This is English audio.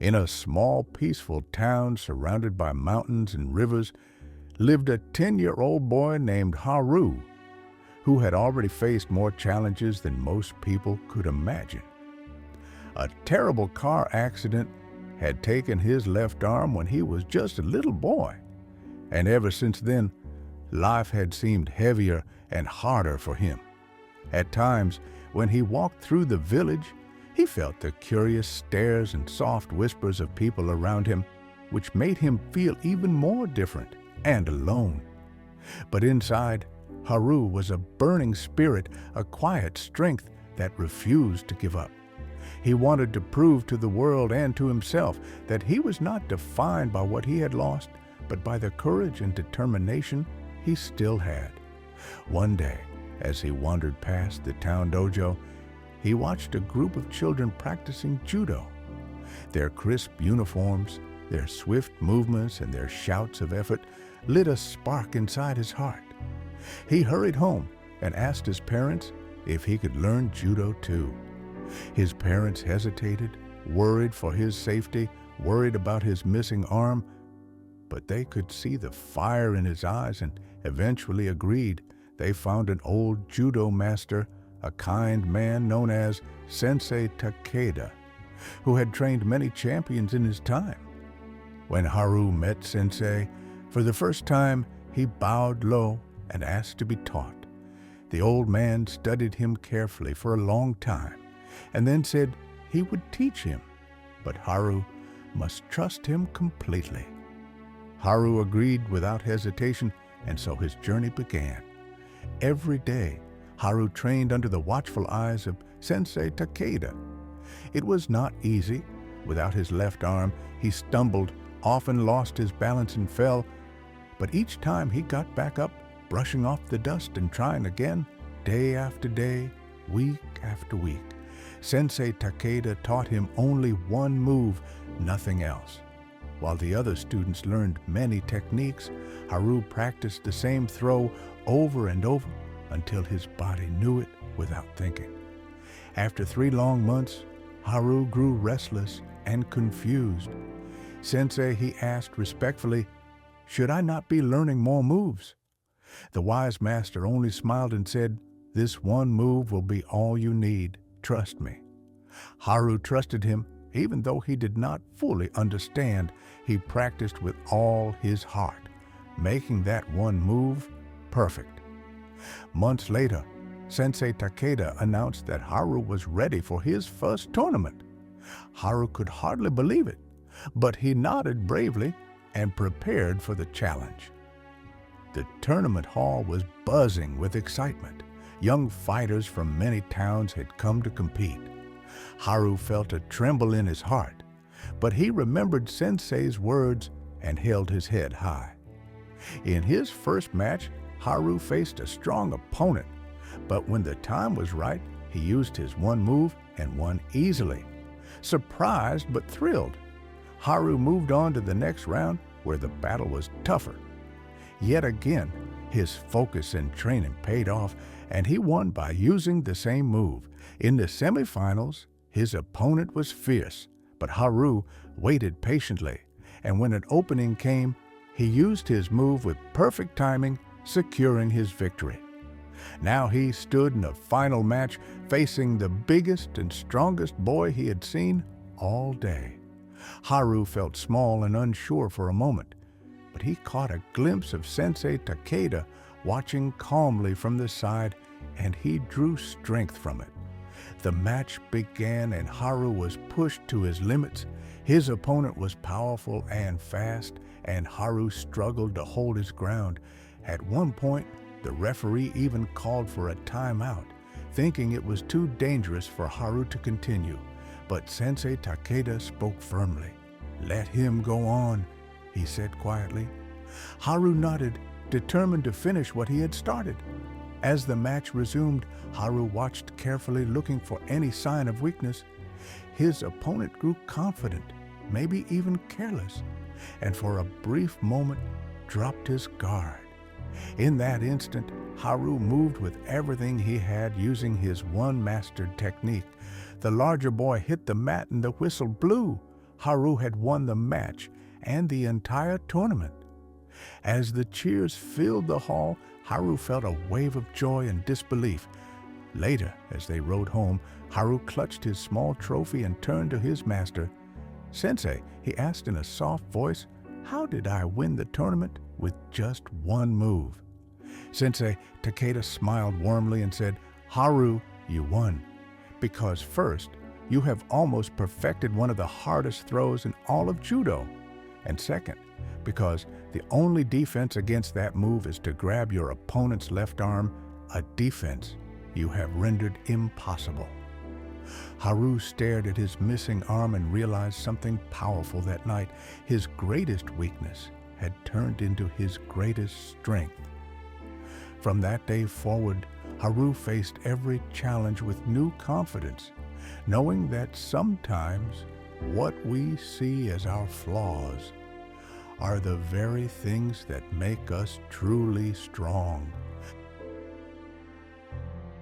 In a small, peaceful town surrounded by mountains and rivers lived a 10-year-old boy named Haru, who had already faced more challenges than most people could imagine. A terrible car accident had taken his left arm when he was just a little boy, and ever since then, life had seemed heavier and harder for him. At times, when he walked through the village, he felt the curious stares and soft whispers of people around him, which made him feel even more different and alone. But inside, Haru was a burning spirit, a quiet strength that refused to give up. He wanted to prove to the world and to himself that he was not defined by what he had lost, but by the courage and determination he still had. One day, as he wandered past the town dojo, he watched a group of children practicing judo. Their crisp uniforms, their swift movements, and their shouts of effort lit a spark inside his heart. He hurried home and asked his parents if he could learn judo too. His parents hesitated, worried for his safety, worried about his missing arm, but they could see the fire in his eyes and eventually agreed. They found an old judo master, a kind man known as Sensei Takeda, who had trained many champions in his time. When Haru met Sensei, for the first time, he bowed low and asked to be taught. The old man studied him carefully for a long time and then said he would teach him, but Haru must trust him completely. Haru agreed without hesitation, and so his journey began. Every day, Haru trained under the watchful eyes of Sensei Takeda. It was not easy. Without his left arm, he stumbled, often lost his balance and fell, but each time he got back up, brushing off the dust and trying again, day after day, week after week. Sensei Takeda taught him only one move, nothing else. While the other students learned many techniques, Haru practiced the same throw over and over until his body knew it without thinking. After 3 long months, Haru grew restless and confused. Sensei, he asked respectfully, "Should I not be learning more moves?" The wise master only smiled and said, "This one move will be all you need. Trust me." Haru trusted him, even though he did not fully understand. He practiced with all his heart, making that one move perfect. Months later, Sensei Takeda announced that Haru was ready for his first tournament. Haru could hardly believe it, but he nodded bravely and prepared for the challenge. The tournament hall was buzzing with excitement. Young fighters from many towns had come to compete. Haru felt a tremble in his heart, but he remembered Sensei's words and held his head high. In his first match, Haru faced a strong opponent, but when the time was right, he used his one move and won easily. Surprised but thrilled, Haru moved on to the next round where the battle was tougher. Yet again, his focus and training paid off, and he won by using the same move. In the semifinals, his opponent was fierce, but Haru waited patiently, and when an opening came, he used his move with perfect timing, securing his victory. Now he stood in a final match facing the biggest and strongest boy he had seen all day. Haru felt small and unsure for a moment, but he caught a glimpse of Sensei Takeda watching calmly from the side, and he drew strength from it. The match began and Haru was pushed to his limits. His opponent was powerful and fast, and Haru struggled to hold his ground. At one point, the referee even called for a timeout, thinking it was too dangerous for Haru to continue. But Sensei Takeda spoke firmly. "Let him go on," he said quietly. Haru nodded, determined to finish what he had started. As the match resumed, Haru watched carefully, looking for any sign of weakness. His opponent grew confident, maybe even careless, and for a brief moment dropped his guard. In that instant, Haru moved with everything he had, using his one mastered technique. The larger boy hit the mat and the whistle blew. Haru had won the match and the entire tournament. As the cheers filled the hall, Haru felt a wave of joy and disbelief. Later, as they rode home, Haru clutched his small trophy and turned to his master. "Sensei," he asked in a soft voice, "how did I win the tournament with just one move?" Sensei Takeda smiled warmly and said, "Haru, you won. Because first, you have almost perfected one of the hardest throws in all of judo. And second, because the only defense against that move is to grab your opponent's left arm, a defense you have rendered impossible." Haru stared at his missing arm and realized something powerful that night. His greatest weakness had turned into his greatest strength. From that day forward, Haru faced every challenge with new confidence, knowing that sometimes what we see as our flaws are the very things that make us truly strong.